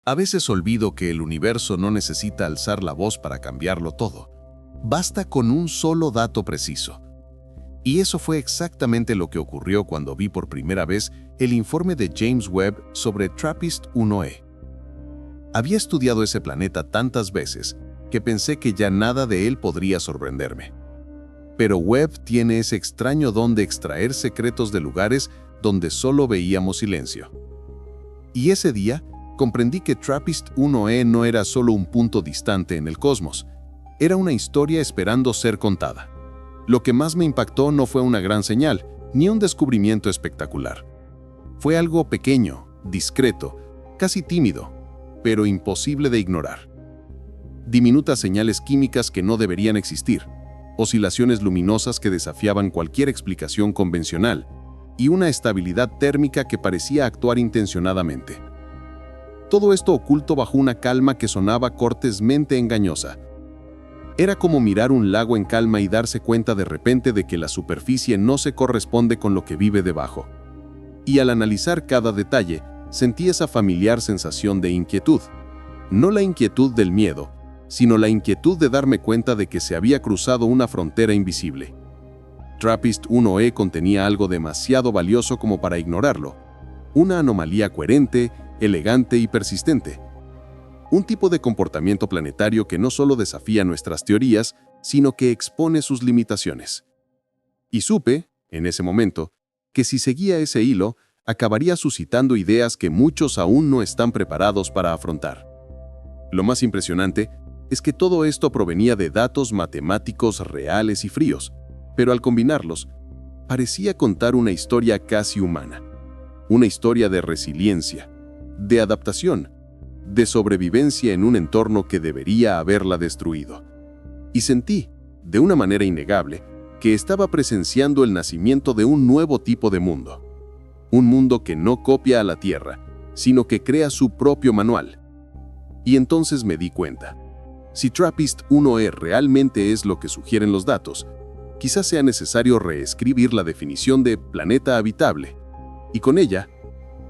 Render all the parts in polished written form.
A veces olvido que el universo no necesita alzar la voz para cambiarlo todo. Basta con un solo dato preciso. Y eso fue exactamente lo que ocurrió cuando vi por primera vez el informe de James Webb sobre TRAPPIST-1e. Había estudiado ese planeta tantas veces que pensé que ya nada de él podría sorprenderme. Pero Webb tiene ese extraño don de extraer secretos de lugares donde solo veíamos silencio. Y ese día comprendí que TRAPPIST-1e no era solo un punto distante en el cosmos, era una historia esperando ser contada. Lo que más me impactó no fue una gran señal, ni un descubrimiento espectacular. Fue algo pequeño, discreto, casi tímido, pero imposible de ignorar. Diminutas señales químicas que no deberían existir, oscilaciones luminosas que desafiaban cualquier explicación convencional, y una estabilidad térmica que parecía actuar intencionadamente. Todo esto oculto bajo una calma que sonaba cortésmente engañosa. Era como mirar un lago en calma y darse cuenta de repente de que la superficie no se corresponde con lo que vive debajo. Y al analizar cada detalle, sentí esa familiar sensación de inquietud. No la inquietud del miedo, sino la inquietud de darme cuenta de que se había cruzado una frontera invisible. TRAPPIST-1e contenía algo demasiado valioso como para ignorarlo. Una anomalía coherente, elegante y persistente. Un tipo de comportamiento planetario que no solo desafía nuestras teorías, sino que expone sus limitaciones. Y supe, en ese momento, que si seguía ese hilo, acabaría suscitando ideas que muchos aún no están preparados para afrontar. Lo más impresionante es que todo esto provenía de datos matemáticos reales y fríos, pero al combinarlos, parecía contar una historia casi humana. Una historia de resiliencia, de adaptación, de sobrevivencia en un entorno que debería haberla destruido. Y sentí, de una manera innegable, que estaba presenciando el nacimiento de un nuevo tipo de mundo. Un mundo que no copia a la Tierra, sino que crea su propio manual. Y entonces me di cuenta. Si TRAPPIST-1e realmente es lo que sugieren los datos, quizás sea necesario reescribir la definición de planeta habitable, y con ella,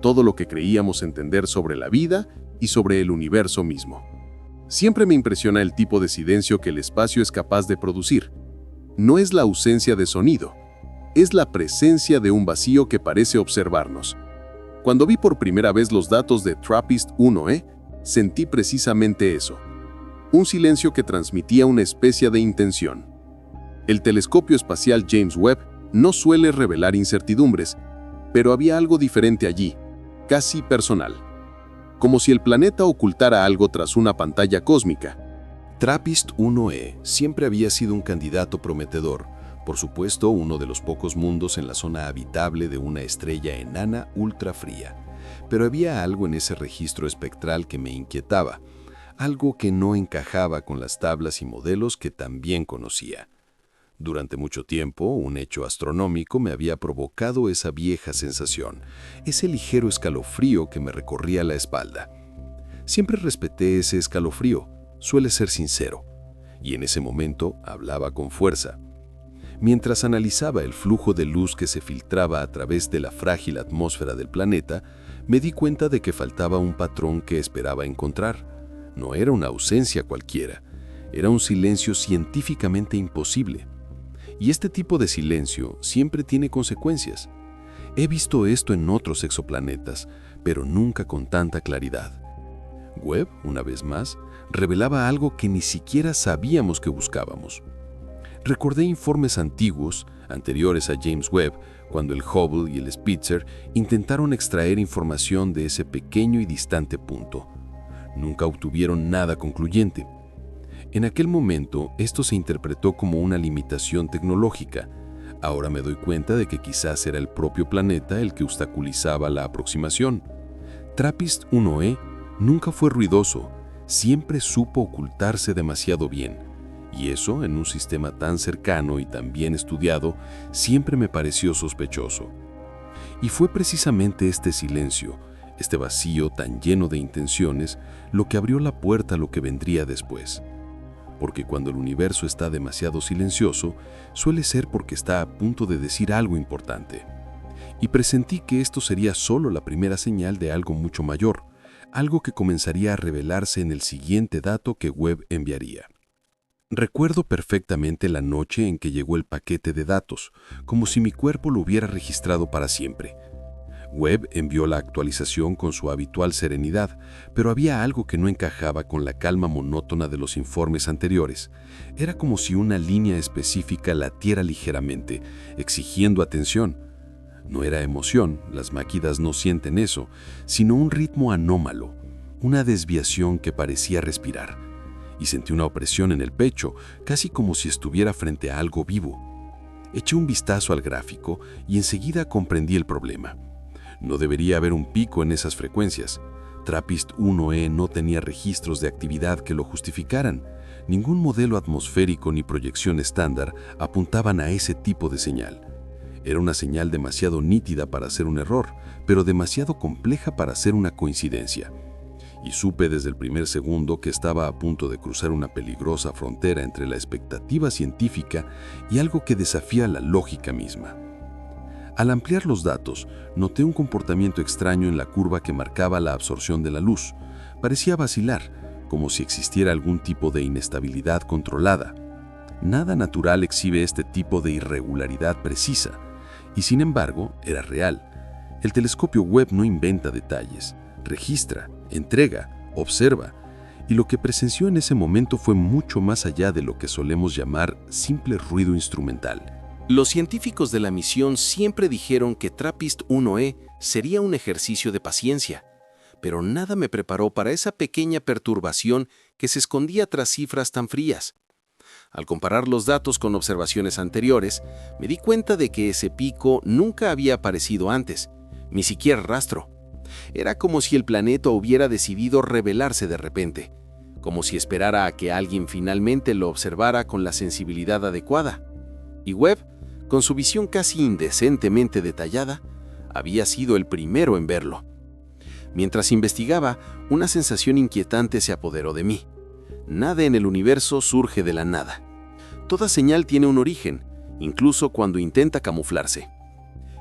todo lo que creíamos entender sobre la vida y sobre el universo mismo. Siempre me impresiona el tipo de silencio que el espacio es capaz de producir. No es la ausencia de sonido, es la presencia de un vacío que parece observarnos. Cuando vi por primera vez los datos de TRAPPIST-1e, sentí precisamente eso. Un silencio que transmitía una especie de intención. El telescopio espacial James Webb no suele revelar incertidumbres, pero había algo diferente allí, casi personal. Como si el planeta ocultara algo tras una pantalla cósmica. TRAPPIST-1e siempre había sido un candidato prometedor, por supuesto uno de los pocos mundos en la zona habitable de una estrella enana ultrafría. Pero había algo en ese registro espectral que me inquietaba, algo que no encajaba con las tablas y modelos que también conocía. Durante mucho tiempo, un hecho astronómico me había provocado esa vieja sensación, ese ligero escalofrío que me recorría la espalda. Siempre respeté ese escalofrío, suele ser sincero, y en ese momento hablaba con fuerza. Mientras analizaba el flujo de luz que se filtraba a través de la frágil atmósfera del planeta, me di cuenta de que faltaba un patrón que esperaba encontrar. No era una ausencia cualquiera, era un silencio científicamente imposible. Y este tipo de silencio siempre tiene consecuencias. He visto esto en otros exoplanetas, pero nunca con tanta claridad. Webb, una vez más, revelaba algo que ni siquiera sabíamos que buscábamos. Recordé informes antiguos, anteriores a James Webb, cuando el Hubble y el Spitzer intentaron extraer información de ese pequeño y distante punto. Nunca obtuvieron nada concluyente. En aquel momento, esto se interpretó como una limitación tecnológica. Ahora me doy cuenta de que quizás era el propio planeta el que obstaculizaba la aproximación. TRAPPIST-1e nunca fue ruidoso, siempre supo ocultarse demasiado bien. Y eso, en un sistema tan cercano y tan bien estudiado, siempre me pareció sospechoso. Y fue precisamente este silencio, este vacío tan lleno de intenciones, lo que abrió la puerta a lo que vendría después. Porque cuando el universo está demasiado silencioso, suele ser porque está a punto de decir algo importante. Y presentí que esto sería solo la primera señal de algo mucho mayor, algo que comenzaría a revelarse en el siguiente dato que Webb enviaría. Recuerdo perfectamente la noche en que llegó el paquete de datos, como si mi cuerpo lo hubiera registrado para siempre. Webb envió la actualización con su habitual serenidad, pero había algo que no encajaba con la calma monótona de los informes anteriores. Era como si una línea específica latiera ligeramente, exigiendo atención. No era emoción, las máquinas no sienten eso, sino un ritmo anómalo, una desviación que parecía respirar. Y sentí una opresión en el pecho, casi como si estuviera frente a algo vivo. Eché un vistazo al gráfico y enseguida comprendí el problema. No debería haber un pico en esas frecuencias. TRAPPIST-1e no tenía registros de actividad que lo justificaran. Ningún modelo atmosférico ni proyección estándar apuntaban a ese tipo de señal. Era una señal demasiado nítida para ser un error, pero demasiado compleja para ser una coincidencia. Y supe desde el primer segundo que estaba a punto de cruzar una peligrosa frontera entre la expectativa científica y algo que desafía la lógica misma. Al ampliar los datos, noté un comportamiento extraño en la curva que marcaba la absorción de la luz. Parecía vacilar, como si existiera algún tipo de inestabilidad controlada. Nada natural exhibe este tipo de irregularidad precisa, y sin embargo, era real. El telescopio Webb no inventa detalles, registra, entrega, observa, y lo que presenció en ese momento fue mucho más allá de lo que solemos llamar simple ruido instrumental. Los científicos de la misión siempre dijeron que TRAPPIST-1e sería un ejercicio de paciencia, pero nada me preparó para esa pequeña perturbación que se escondía tras cifras tan frías. Al comparar los datos con observaciones anteriores, me di cuenta de que ese pico nunca había aparecido antes, ni siquiera rastro. Era como si el planeta hubiera decidido revelarse de repente, como si esperara a que alguien finalmente lo observara con la sensibilidad adecuada. Y Webb, con su visión casi indecentemente detallada, había sido el primero en verlo. Mientras investigaba, una sensación inquietante se apoderó de mí. Nada en el universo surge de la nada. Toda señal tiene un origen, incluso cuando intenta camuflarse.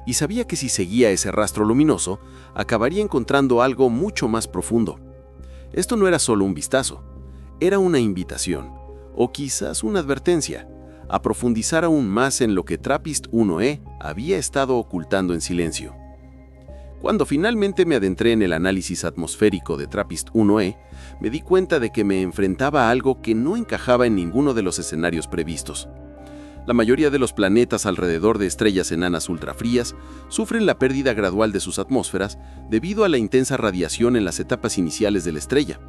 Y sabía que si seguía ese rastro luminoso, acabaría encontrando algo mucho más profundo. Esto no era solo un vistazo, era una invitación, o quizás una advertencia, a profundizar aún más en lo que TRAPPIST-1e había estado ocultando en silencio. Cuando finalmente me adentré en el análisis atmosférico de TRAPPIST-1e, me di cuenta de que me enfrentaba a algo que no encajaba en ninguno de los escenarios previstos. La mayoría de los planetas alrededor de estrellas enanas ultrafrías sufren la pérdida gradual de sus atmósferas debido a la intensa radiación en las etapas iniciales de la estrella.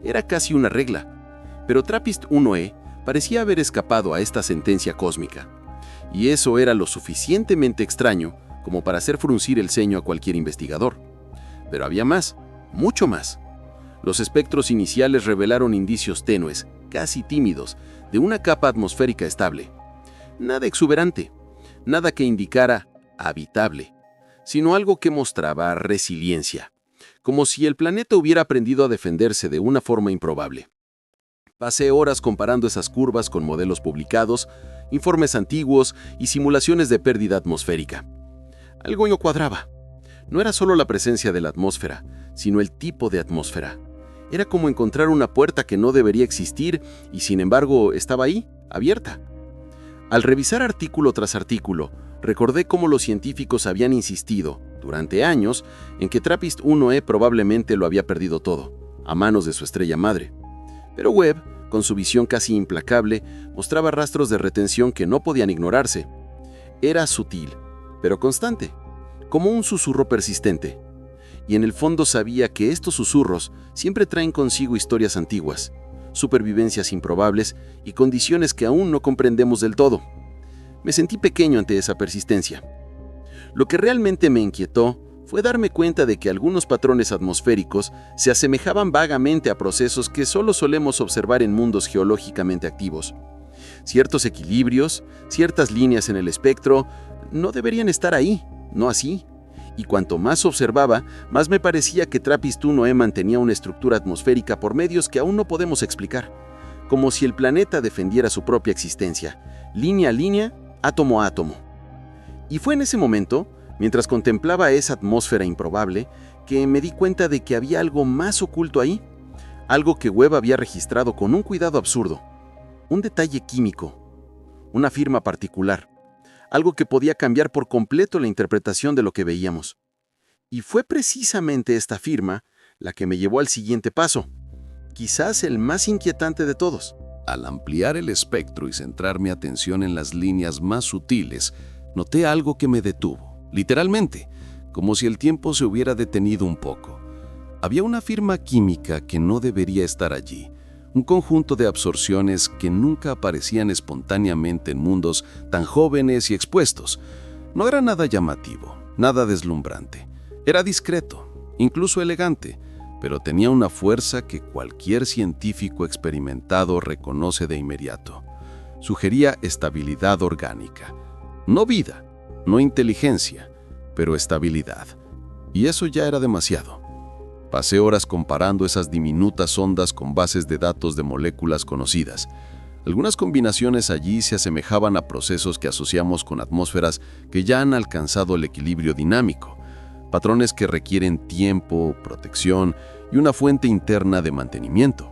Era casi una regla, pero TRAPPIST-1e parecía haber escapado a esta sentencia cósmica. Y eso era lo suficientemente extraño como para hacer fruncir el ceño a cualquier investigador. Pero había más, mucho más. Los espectros iniciales revelaron indicios tenues, casi tímidos, de una capa atmosférica estable. Nada exuberante, nada que indicara habitable, sino algo que mostraba resiliencia, como si el planeta hubiera aprendido a defenderse de una forma improbable. Pasé horas comparando esas curvas con modelos publicados, informes antiguos y simulaciones de pérdida atmosférica. Algo no cuadraba. No era solo la presencia de la atmósfera, sino el tipo de atmósfera. Era como encontrar una puerta que no debería existir y sin embargo estaba ahí, abierta. Al revisar artículo tras artículo, recordé cómo los científicos habían insistido, durante años, en que TRAPPIST-1e probablemente lo había perdido todo, a manos de su estrella madre. Pero Webb, con su visión casi implacable, mostraba rastros de retención que no podían ignorarse. Era sutil, pero constante, como un susurro persistente. Y en el fondo sabía que estos susurros siempre traen consigo historias antiguas, supervivencias improbables y condiciones que aún no comprendemos del todo. Me sentí pequeño ante esa persistencia. Lo que realmente me inquietó fue darme cuenta de que algunos patrones atmosféricos se asemejaban vagamente a procesos que solo solemos observar en mundos geológicamente activos. Ciertos equilibrios, ciertas líneas en el espectro, no deberían estar ahí, no así. Y cuanto más observaba, más me parecía que TRAPPIST-1e mantenía una estructura atmosférica por medios que aún no podemos explicar, como si el planeta defendiera su propia existencia, línea a línea, átomo a átomo. Y fue en ese momento, mientras contemplaba esa atmósfera improbable, que me di cuenta de que había algo más oculto ahí, algo que Webb había registrado con un cuidado absurdo, un detalle químico, una firma particular, algo que podía cambiar por completo la interpretación de lo que veíamos. Y fue precisamente esta firma la que me llevó al siguiente paso, quizás el más inquietante de todos. Al ampliar el espectro y centrar mi atención en las líneas más sutiles, noté algo que me detuvo, literalmente, como si el tiempo se hubiera detenido un poco. Había una firma química que no debería estar allí, un conjunto de absorciones que nunca aparecían espontáneamente en mundos tan jóvenes y expuestos. No era nada llamativo, nada deslumbrante. Era discreto, incluso elegante, pero tenía una fuerza que cualquier científico experimentado reconoce de inmediato. Sugería estabilidad orgánica. No vida, no inteligencia, pero estabilidad. Y eso ya era demasiado. Pasé horas comparando esas diminutas ondas con bases de datos de moléculas conocidas. Algunas combinaciones allí se asemejaban a procesos que asociamos con atmósferas que ya han alcanzado el equilibrio dinámico, patrones que requieren tiempo, protección y una fuente interna de mantenimiento.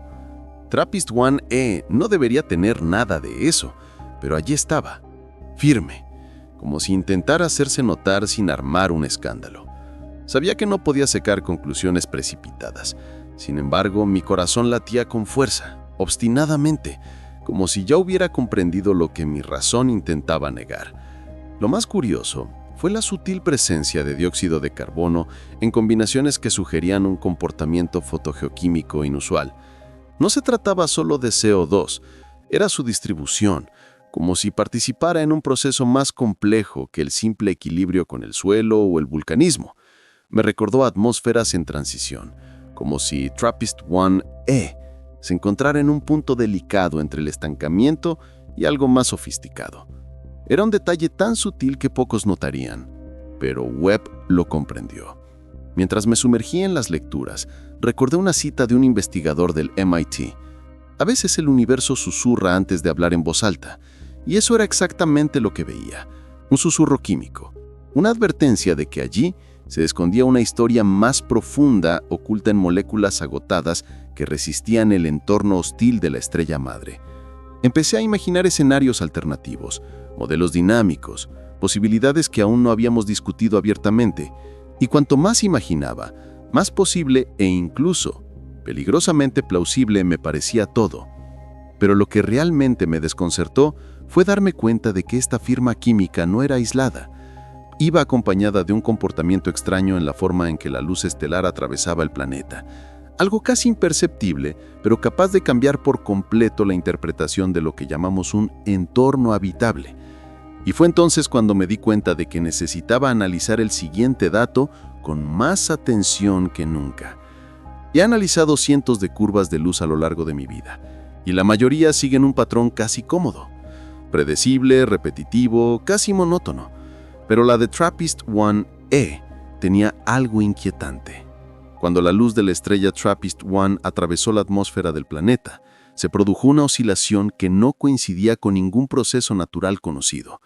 TRAPPIST-1e no debería tener nada de eso, pero allí estaba, firme, como si intentara hacerse notar sin armar un escándalo. Sabía que no podía sacar conclusiones precipitadas. Sin embargo, mi corazón latía con fuerza, obstinadamente, como si ya hubiera comprendido lo que mi razón intentaba negar. Lo más curioso fue la sutil presencia de dióxido de carbono en combinaciones que sugerían un comportamiento fotogeoquímico inusual. No se trataba solo de CO2, era su distribución, como si participara en un proceso más complejo que el simple equilibrio con el suelo o el vulcanismo. Me recordó atmósferas en transición, como si TRAPPIST-1e se encontrara en un punto delicado entre el estancamiento y algo más sofisticado. Era un detalle tan sutil que pocos notarían, pero Webb lo comprendió. Mientras me sumergía en las lecturas, recordé una cita de un investigador del MIT. A veces el universo susurra antes de hablar en voz alta, y eso era exactamente lo que veía, un susurro químico, una advertencia de que allí se escondía una historia más profunda oculta en moléculas agotadas que resistían el entorno hostil de la estrella madre. Empecé a imaginar escenarios alternativos, modelos dinámicos, posibilidades que aún no habíamos discutido abiertamente, y cuanto más imaginaba, más posible e incluso peligrosamente plausible me parecía todo. Pero lo que realmente me desconcertó fue darme cuenta de que esta firma química no era aislada. Iba acompañada de un comportamiento extraño en la forma en que la luz estelar atravesaba el planeta. Algo casi imperceptible, pero capaz de cambiar por completo la interpretación de lo que llamamos un entorno habitable. Y fue entonces cuando me di cuenta de que necesitaba analizar el siguiente dato con más atención que nunca. He analizado cientos de curvas de luz a lo largo de mi vida, y la mayoría siguen un patrón casi cómodo, predecible, repetitivo, casi monótono. Pero la de TRAPPIST-1e tenía algo inquietante. Cuando la luz de la estrella TRAPPIST-1 atravesó la atmósfera del planeta, se produjo una oscilación que no coincidía con ningún proceso natural conocido.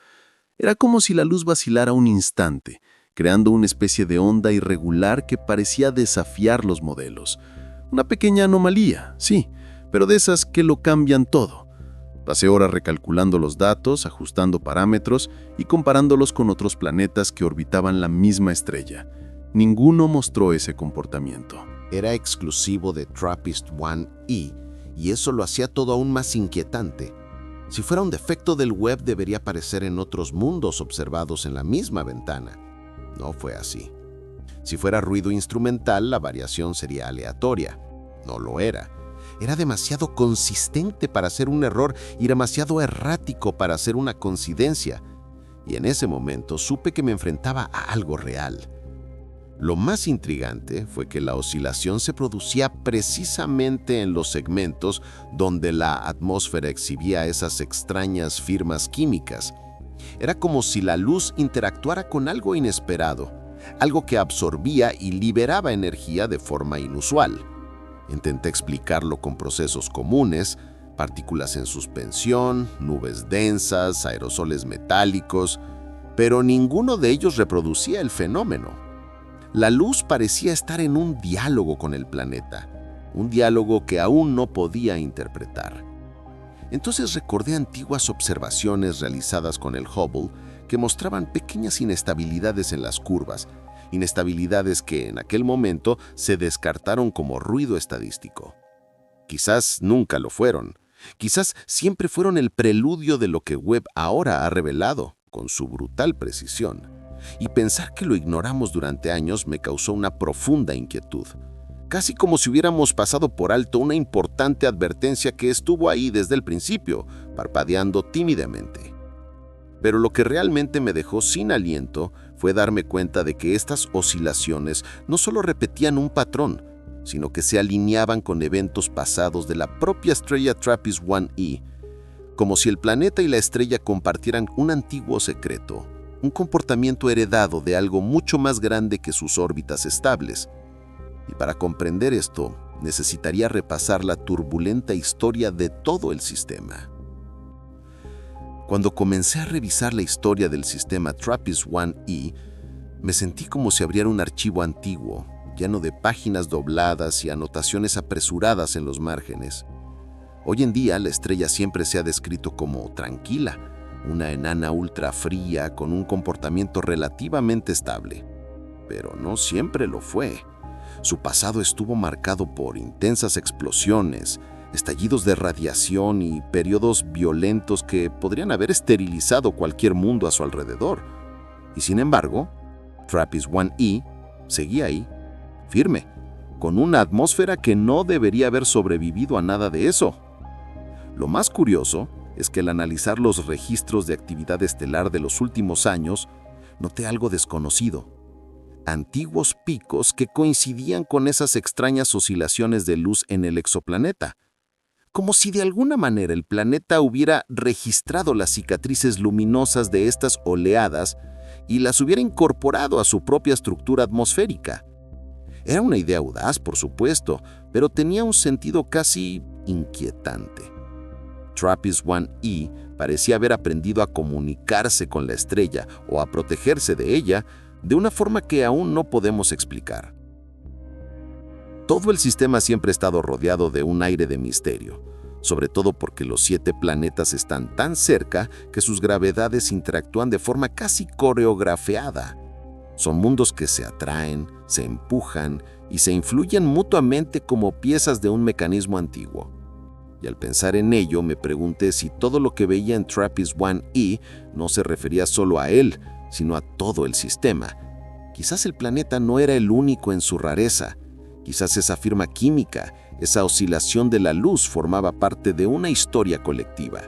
Era como si la luz vacilara un instante, creando una especie de onda irregular que parecía desafiar los modelos. Una pequeña anomalía, sí, pero de esas que lo cambian todo. Pasé horas recalculando los datos, ajustando parámetros y comparándolos con otros planetas que orbitaban la misma estrella. Ninguno mostró ese comportamiento. Era exclusivo de TRAPPIST-1e y eso lo hacía todo aún más inquietante. Si fuera un defecto del Webb, debería aparecer en otros mundos observados en la misma ventana. No fue así. Si fuera ruido instrumental, la variación sería aleatoria. No lo era. Era demasiado consistente para ser un error y demasiado errático para ser una coincidencia. Y en ese momento supe que me enfrentaba a algo real. Lo más intrigante fue que la oscilación se producía precisamente en los segmentos donde la atmósfera exhibía esas extrañas firmas químicas. Era como si la luz interactuara con algo inesperado, algo que absorbía y liberaba energía de forma inusual. Intenté explicarlo con procesos comunes, partículas en suspensión, nubes densas, aerosoles metálicos, pero ninguno de ellos reproducía el fenómeno. La luz parecía estar en un diálogo con el planeta, un diálogo que aún no podía interpretar. Entonces recordé antiguas observaciones realizadas con el Hubble que mostraban pequeñas inestabilidades en las curvas, inestabilidades que en aquel momento se descartaron como ruido estadístico. Quizás nunca lo fueron, quizás siempre fueron el preludio de lo que Webb ahora ha revelado, con su brutal precisión. Y pensar que lo ignoramos durante años me causó una profunda inquietud. Casi como si hubiéramos pasado por alto una importante advertencia que estuvo ahí desde el principio, parpadeando tímidamente. Pero lo que realmente me dejó sin aliento fue darme cuenta de que estas oscilaciones no solo repetían un patrón, sino que se alineaban con eventos pasados de la propia estrella TRAPPIST-1e, como si el planeta y la estrella compartieran un antiguo secreto, un comportamiento heredado de algo mucho más grande que sus órbitas estables. Y para comprender esto, necesitaría repasar la turbulenta historia de todo el sistema. Cuando comencé a revisar la historia del sistema TRAPPIST-1e, me sentí como si abriera un archivo antiguo, lleno de páginas dobladas y anotaciones apresuradas en los márgenes. Hoy en día, la estrella siempre se ha descrito como tranquila, una enana ultra fría con un comportamiento relativamente estable. Pero no siempre lo fue. Su pasado estuvo marcado por intensas explosiones, estallidos de radiación y periodos violentos que podrían haber esterilizado cualquier mundo a su alrededor. Y sin embargo, TRAPPIST-1e seguía ahí, firme, con una atmósfera que no debería haber sobrevivido a nada de eso. Lo más curioso es que al analizar los registros de actividad estelar de los últimos años, noté algo desconocido. Antiguos picos que coincidían con esas extrañas oscilaciones de luz en el exoplaneta. Como si de alguna manera el planeta hubiera registrado las cicatrices luminosas de estas oleadas y las hubiera incorporado a su propia estructura atmosférica. Era una idea audaz, por supuesto, pero tenía un sentido casi inquietante. TRAPPIST-1e parecía haber aprendido a comunicarse con la estrella o a protegerse de ella de una forma que aún no podemos explicar. Todo el sistema siempre ha estado rodeado de un aire de misterio, sobre todo porque los 7 planetas están tan cerca que sus gravedades interactúan de forma casi coreografiada. Son mundos que se atraen, se empujan y se influyen mutuamente como piezas de un mecanismo antiguo. Y al pensar en ello me pregunté si todo lo que veía en TRAPPIST-1e no se refería solo a él, sino a todo el sistema. Quizás el planeta no era el único en su rareza. Quizás esa firma química, esa oscilación de la luz formaba parte de una historia colectiva.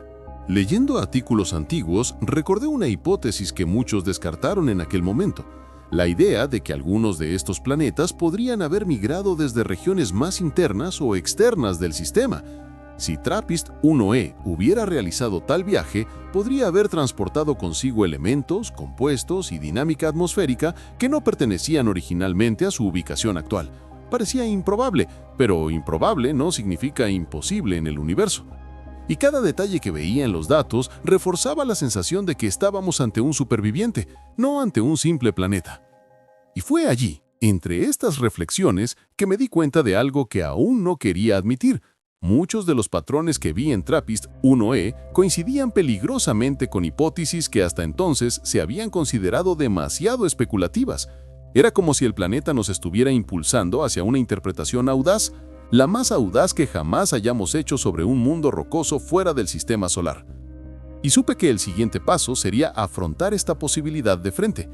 Leyendo artículos antiguos, recordé una hipótesis que muchos descartaron en aquel momento. La idea de que algunos de estos planetas podrían haber migrado desde regiones más internas o externas del sistema. Si TRAPPIST-1e hubiera realizado tal viaje, podría haber transportado consigo elementos, compuestos y dinámica atmosférica que no pertenecían originalmente a su ubicación actual. Parecía improbable, pero improbable no significa imposible en el universo. Y cada detalle que veía en los datos reforzaba la sensación de que estábamos ante un superviviente, no ante un simple planeta. Y fue allí, entre estas reflexiones, que me di cuenta de algo que aún no quería admitir. Muchos de los patrones que vi en TRAPPIST-1e coincidían peligrosamente con hipótesis que hasta entonces se habían considerado demasiado especulativas. Era como si el planeta nos estuviera impulsando hacia una interpretación audaz, la más audaz que jamás hayamos hecho sobre un mundo rocoso fuera del sistema solar. Y supe que el siguiente paso sería afrontar esta posibilidad de frente.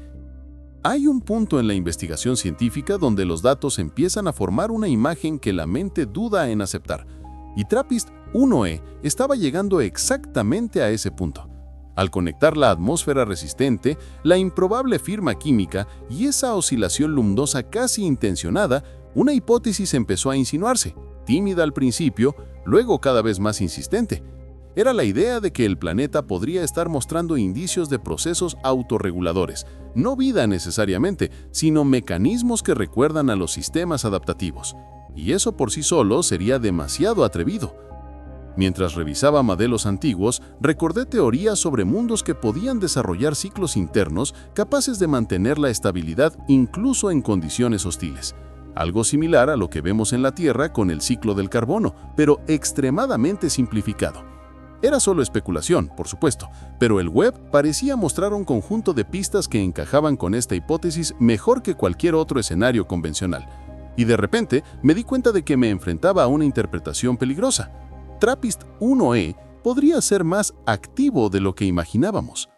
Hay un punto en la investigación científica donde los datos empiezan a formar una imagen que la mente duda en aceptar. Y TRAPPIST-1e estaba llegando exactamente a ese punto. Al conectar la atmósfera resistente, la improbable firma química y esa oscilación luminosa casi intencionada, una hipótesis empezó a insinuarse, tímida al principio, luego cada vez más insistente. Era la idea de que el planeta podría estar mostrando indicios de procesos autorreguladores, no vida necesariamente, sino mecanismos que recuerdan a los sistemas adaptativos. Y eso por sí solo sería demasiado atrevido. Mientras revisaba modelos antiguos, recordé teorías sobre mundos que podían desarrollar ciclos internos capaces de mantener la estabilidad incluso en condiciones hostiles. Algo similar a lo que vemos en la Tierra con el ciclo del carbono, pero extremadamente simplificado. Era solo especulación, por supuesto, pero el web parecía mostrar un conjunto de pistas que encajaban con esta hipótesis mejor que cualquier otro escenario convencional. Y de repente me di cuenta de que me enfrentaba a una interpretación peligrosa. TRAPPIST-1e podría ser más activo de lo que imaginábamos.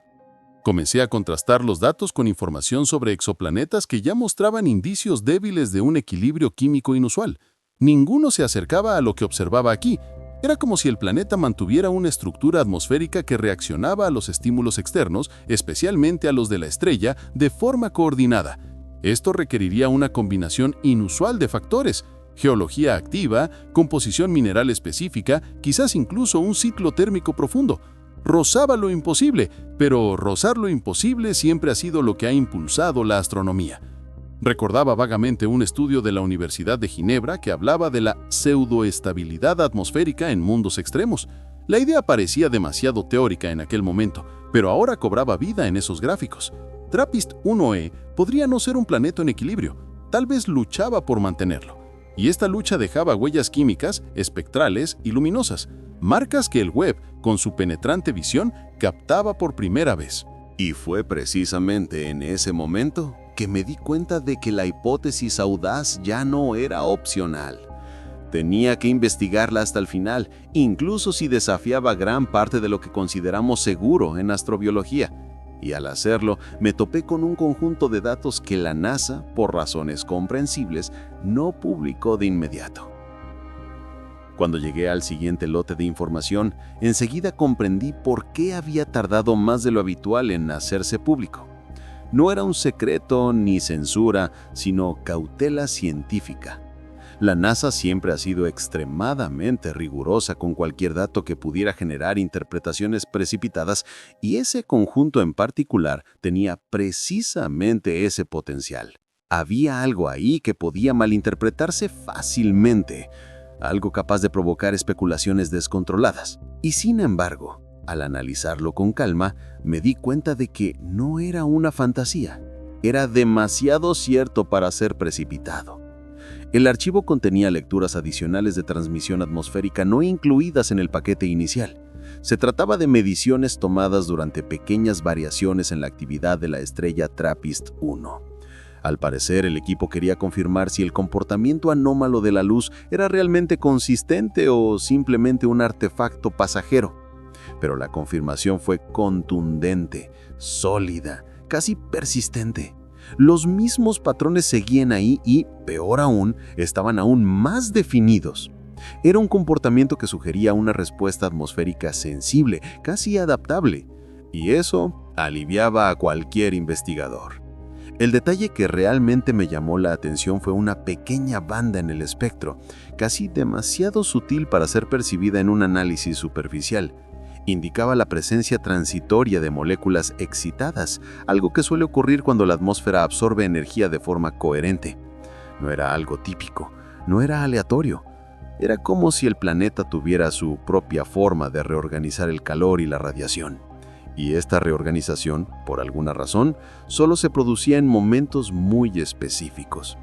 Comencé a contrastar los datos con información sobre exoplanetas que ya mostraban indicios débiles de un equilibrio químico inusual. Ninguno se acercaba a lo que observaba aquí. Era como si el planeta mantuviera una estructura atmosférica que reaccionaba a los estímulos externos, especialmente a los de la estrella, de forma coordinada. Esto requeriría una combinación inusual de factores: geología activa, composición mineral específica, quizás incluso un ciclo térmico profundo. Rozaba lo imposible, pero rozar lo imposible siempre ha sido lo que ha impulsado la astronomía. Recordaba vagamente un estudio de la Universidad de Ginebra que hablaba de la pseudoestabilidad atmosférica en mundos extremos. La idea parecía demasiado teórica en aquel momento, pero ahora cobraba vida en esos gráficos. TRAPPIST-1e podría no ser un planeta en equilibrio, tal vez luchaba por mantenerlo. Y esta lucha dejaba huellas químicas, espectrales y luminosas, marcas que el web, con su penetrante visión, captaba por primera vez. Y fue precisamente en ese momento que me di cuenta de que la hipótesis audaz ya no era opcional. Tenía que investigarla hasta el final, incluso si desafiaba gran parte de lo que consideramos seguro en astrobiología. Y al hacerlo, me topé con un conjunto de datos que la NASA, por razones comprensibles, no publicó de inmediato. Cuando llegué al siguiente lote de información, enseguida comprendí por qué había tardado más de lo habitual en hacerse público. No era un secreto ni censura, sino cautela científica. La NASA siempre ha sido extremadamente rigurosa con cualquier dato que pudiera generar interpretaciones precipitadas, y ese conjunto en particular tenía precisamente ese potencial. Había algo ahí que podía malinterpretarse fácilmente, algo capaz de provocar especulaciones descontroladas. Y sin embargo, al analizarlo con calma, me di cuenta de que no era una fantasía. Era demasiado cierto para ser precipitado. El archivo contenía lecturas adicionales de transmisión atmosférica no incluidas en el paquete inicial. Se trataba de mediciones tomadas durante pequeñas variaciones en la actividad de la estrella TRAPPIST-1. Al parecer, el equipo quería confirmar si el comportamiento anómalo de la luz era realmente consistente o simplemente un artefacto pasajero. Pero la confirmación fue contundente, sólida, casi persistente. Los mismos patrones seguían ahí y, peor aún, estaban aún más definidos. Era un comportamiento que sugería una respuesta atmosférica sensible, casi adaptable, y eso aliviaba a cualquier investigador. El detalle que realmente me llamó la atención fue una pequeña banda en el espectro, casi demasiado sutil para ser percibida en un análisis superficial. Indicaba la presencia transitoria de moléculas excitadas, algo que suele ocurrir cuando la atmósfera absorbe energía de forma coherente. No era algo típico, no era aleatorio. Era como si el planeta tuviera su propia forma de reorganizar el calor y la radiación. Y esta reorganización, por alguna razón, solo se producía en momentos muy específicos.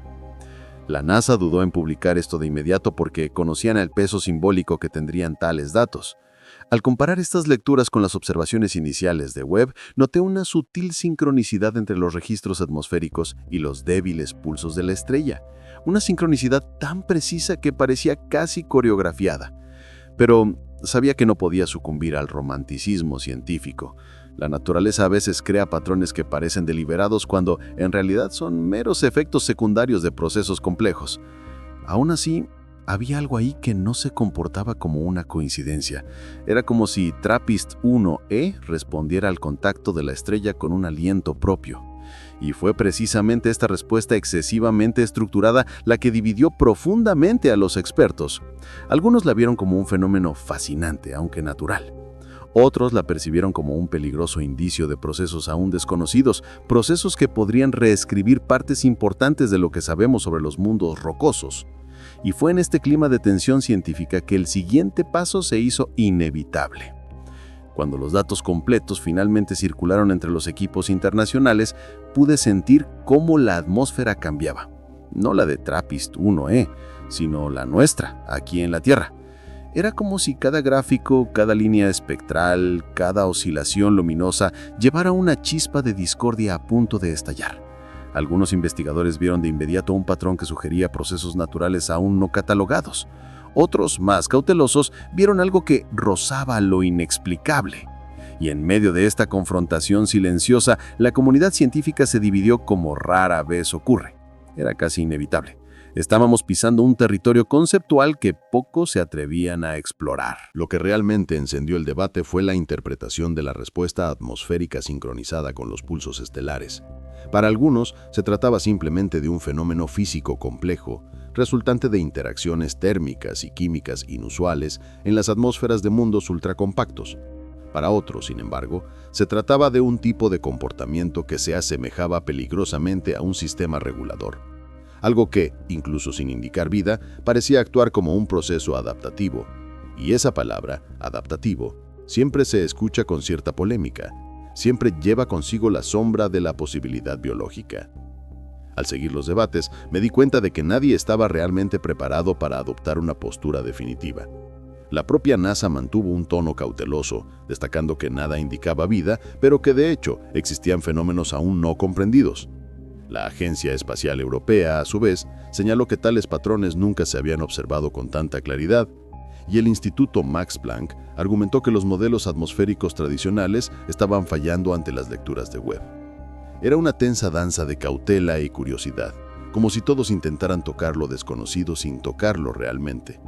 La NASA dudó en publicar esto de inmediato porque conocían el peso simbólico que tendrían tales datos. Al comparar estas lecturas con las observaciones iniciales de Webb, noté una sutil sincronicidad entre los registros atmosféricos y los débiles pulsos de la estrella. Una sincronicidad tan precisa que parecía casi coreografiada. Pero sabía que no podía sucumbir al romanticismo científico. La naturaleza a veces crea patrones que parecen deliberados cuando en realidad son meros efectos secundarios de procesos complejos. Aún así, había algo ahí que no se comportaba como una coincidencia. Era como si TRAPPIST-1e respondiera al contacto de la estrella con un aliento propio. Y fue precisamente esta respuesta excesivamente estructurada la que dividió profundamente a los expertos. Algunos la vieron como un fenómeno fascinante, aunque natural. Otros la percibieron como un peligroso indicio de procesos aún desconocidos, procesos que podrían reescribir partes importantes de lo que sabemos sobre los mundos rocosos. y fue en este clima de tensión científica que el siguiente paso se hizo inevitable. Cuando los datos completos finalmente circularon entre los equipos internacionales, pude sentir cómo la atmósfera cambiaba. No la de TRAPPIST-1e, sino la nuestra, aquí en la Tierra. Era como si cada gráfico, cada línea espectral, cada oscilación luminosa llevara una chispa de discordia a punto de estallar. Algunos investigadores vieron de inmediato un patrón que sugería procesos naturales aún no catalogados. Otros, más cautelosos, vieron algo que rozaba lo inexplicable. Y en medio de esta confrontación silenciosa, la comunidad científica se dividió como rara vez ocurre. Era casi inevitable. Estábamos pisando un territorio conceptual que pocos se atrevían a explorar. Lo que realmente encendió el debate fue la interpretación de la respuesta atmosférica sincronizada con los pulsos estelares. Para algunos, se trataba simplemente de un fenómeno físico complejo, resultante de interacciones térmicas y químicas inusuales en las atmósferas de mundos ultracompactos. Para otros, sin embargo, se trataba de un tipo de comportamiento que se asemejaba peligrosamente a un sistema regulador. Algo que, incluso sin indicar vida, parecía actuar como un proceso adaptativo. Y esa palabra, adaptativo, siempre se escucha con cierta polémica. Siempre lleva consigo la sombra de la posibilidad biológica. Al seguir los debates, me di cuenta de que nadie estaba realmente preparado para adoptar una postura definitiva. La propia NASA mantuvo un tono cauteloso, destacando que nada indicaba vida, pero que de hecho existían fenómenos aún no comprendidos. La Agencia Espacial Europea, a su vez, señaló que tales patrones nunca se habían observado con tanta claridad, y el Instituto Max Planck argumentó que los modelos atmosféricos tradicionales estaban fallando ante las lecturas de Webb. Era una tensa danza de cautela y curiosidad, como si todos intentaran tocar lo desconocido sin tocarlo realmente.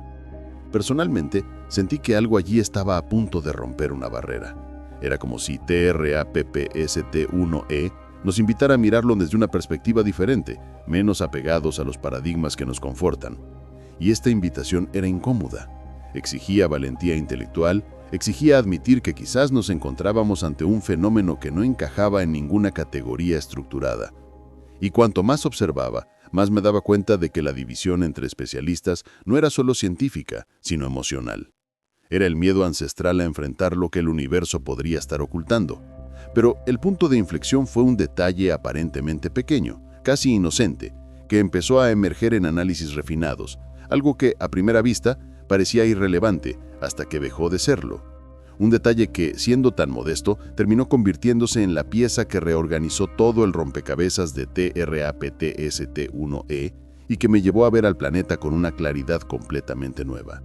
Personalmente, sentí que algo allí estaba a punto de romper una barrera. Era como si TRAPPST-1e nos invitara a mirarlo desde una perspectiva diferente, menos apegados a los paradigmas que nos confortan. Y esta invitación era incómoda. Exigía valentía intelectual, exigía admitir que quizás nos encontrábamos ante un fenómeno que no encajaba en ninguna categoría estructurada. Y cuanto más observaba, más me daba cuenta de que la división entre especialistas no era solo científica, sino emocional. Era el miedo ancestral a enfrentar lo que el universo podría estar ocultando. Pero el punto de inflexión fue un detalle aparentemente pequeño, casi inocente, que empezó a emerger en análisis refinados, algo que, a primera vista, parecía irrelevante hasta que dejó de serlo. Un detalle que, siendo tan modesto, terminó convirtiéndose en la pieza que reorganizó todo el rompecabezas de TRAPPST-1e y que me llevó a ver al planeta con una claridad completamente nueva.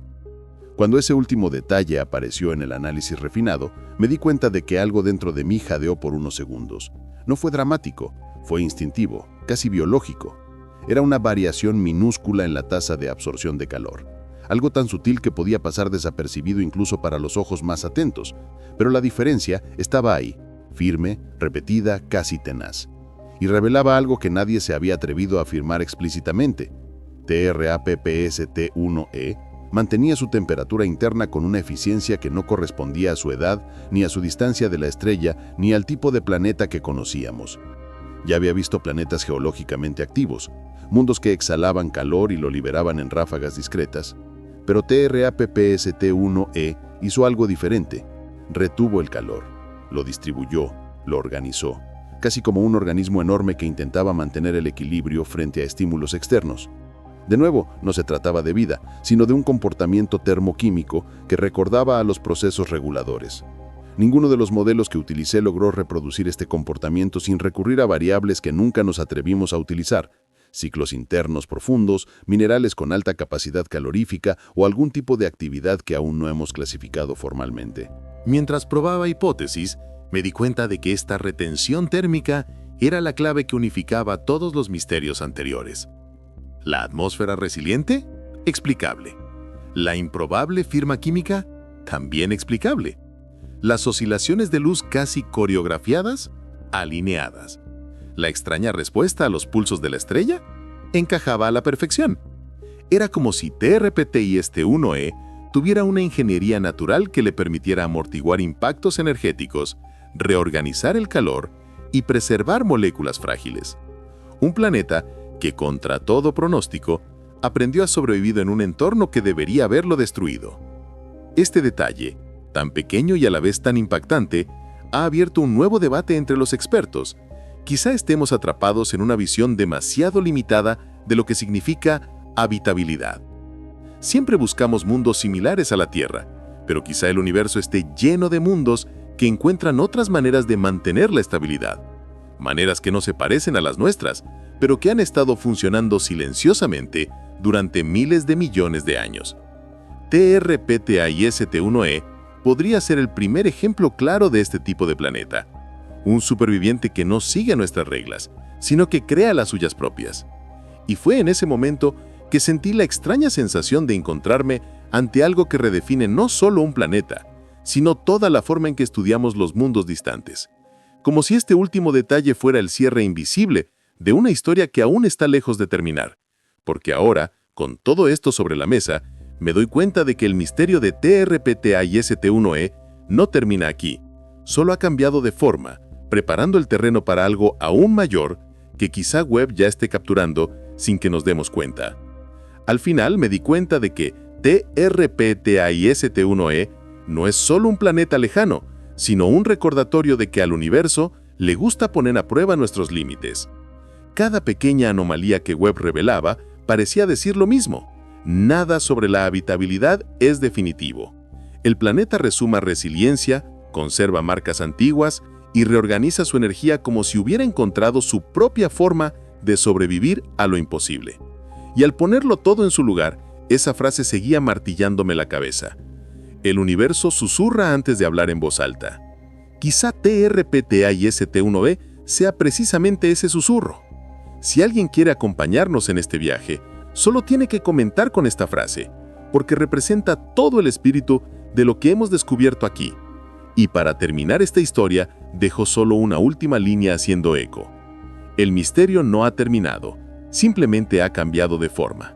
Cuando ese último detalle apareció en el análisis refinado, me di cuenta de que algo dentro de mí jadeó por unos segundos. No fue dramático, fue instintivo, casi biológico. Era una variación minúscula en la tasa de absorción de calor. Algo tan sutil que podía pasar desapercibido incluso para los ojos más atentos. Pero la diferencia estaba ahí, firme, repetida, casi tenaz. Y revelaba algo que nadie se había atrevido a afirmar explícitamente. TRAPPST-1e mantenía su temperatura interna con una eficiencia que no correspondía a su edad, ni a su distancia de la estrella, ni al tipo de planeta que conocíamos. Ya había visto planetas geológicamente activos, mundos que exhalaban calor y lo liberaban en ráfagas discretas. Pero TRAPPST-1e hizo algo diferente. Retuvo el calor, lo distribuyó, lo organizó, casi como un organismo enorme que intentaba mantener el equilibrio frente a estímulos externos. De nuevo, no se trataba de vida, sino de un comportamiento termoquímico que recordaba a los procesos reguladores. Ninguno de los modelos que utilicé logró reproducir este comportamiento sin recurrir a variables que nunca nos atrevimos a utilizar: ciclos internos profundos, minerales con alta capacidad calorífica o algún tipo de actividad que aún no hemos clasificado formalmente. Mientras probaba hipótesis, me di cuenta de que esta retención térmica era la clave que unificaba todos los misterios anteriores. ¿La atmósfera resiliente? Explicable. ¿La improbable firma química? También explicable. ¿Las oscilaciones de luz casi coreografiadas? Alineadas. ¿La extraña respuesta a los pulsos de la estrella? Encajaba a la perfección. Era como si TRPTIST-1e tuviera una ingeniería natural que le permitiera amortiguar impactos energéticos, reorganizar el calor y preservar moléculas frágiles. Un planeta que, contra todo pronóstico, aprendió a sobrevivir en un entorno que debería haberlo destruido. Este detalle, tan pequeño y a la vez tan impactante, ha abierto un nuevo debate entre los expertos. Quizá estemos atrapados en una visión demasiado limitada de lo que significa habitabilidad. Siempre buscamos mundos similares a la Tierra, pero quizá el universo esté lleno de mundos que encuentran otras maneras de mantener la estabilidad. Maneras que no se parecen a las nuestras, pero que han estado funcionando silenciosamente durante miles de millones de años. TRPTAIST1e podría ser el primer ejemplo claro de este tipo de planeta. Un superviviente que no sigue nuestras reglas, sino que crea las suyas propias. Y fue en ese momento que sentí la extraña sensación de encontrarme ante algo que redefine no solo un planeta, sino toda la forma en que estudiamos los mundos distantes. Como si este último detalle fuera el cierre invisible de una historia que aún está lejos de terminar. Porque ahora, con todo esto sobre la mesa, me doy cuenta de que el misterio de TRPTAIST1e no termina aquí. Solo ha cambiado de forma, preparando el terreno para algo aún mayor que quizá Webb ya esté capturando sin que nos demos cuenta. Al final me di cuenta de que TRPTAIST1e no es solo un planeta lejano, sino un recordatorio de que al universo le gusta poner a prueba nuestros límites. Cada pequeña anomalía que Webb revelaba parecía decir lo mismo. Nada sobre la habitabilidad es definitivo. El planeta resuma resiliencia, conserva marcas antiguas y reorganiza su energía como si hubiera encontrado su propia forma de sobrevivir a lo imposible. Y al ponerlo todo en su lugar, esa frase seguía martillándome la cabeza. El universo susurra antes de hablar en voz alta. Quizá TRPTAIST1e sea precisamente ese susurro. Si alguien quiere acompañarnos en este viaje, solo tiene que comentar con esta frase, porque representa todo el espíritu de lo que hemos descubierto aquí. Y para terminar esta historia, dejo solo una última línea haciendo eco. El misterio no ha terminado, simplemente ha cambiado de forma.